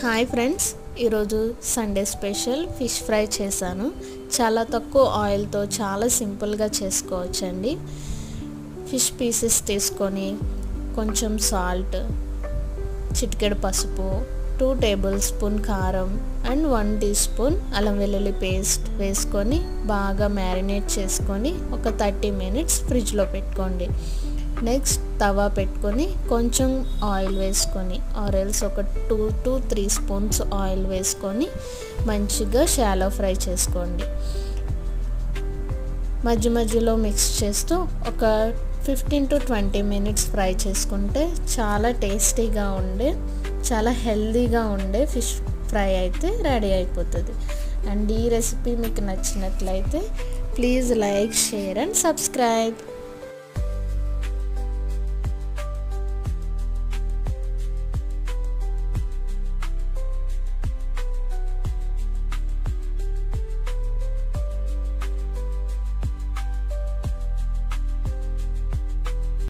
Hi friends, ఈరోజు Sunday special fish fry చేశాను. చాలా తక్కువ ఆయిల్తో చాలా సింపుల్గా చేసుకోవచ్చండి. ఫిష్ పీసెస్ తీసుకొని కొంచెం సాల్ట్, చిటికెడు పసుపు, 2 టేబుల్ స్పూన్ కారం అండ్ 1 టీ స్పూన్ అల్లం వెల్లుల్లి పేస్ట్ వేసుకొని బాగా మ్యారినేట్ చేసుకొని ఒక 30 మినిట్స్ ఫ్రిడ్జ్లో పెట్టుకోండి. నెక్స్ట్ తవా పెట్టుకొని కొంచెం ఆయిల్ వేసుకొని ఆరెల్స్ ఒక 2 to 3 స్పూన్స్ ఆయిల్ వేసుకొని మంచిగా షాలో ఫ్రై చేసుకోండి. మధ్య మధ్యలో మిక్స్ చేస్తూ ఒక 15 to 20 మినిట్స్ ఫ్రై చేసుకుంటే చాలా టేస్టీగా ఉండే, చాలా హెల్తీగా ఉండే ఫిష్ ఫ్రై అయితే రెడీ అయిపోతుంది. అండ్ ఈ రెసిపీ మీకు నచ్చినట్లయితే please like, share and subscribe.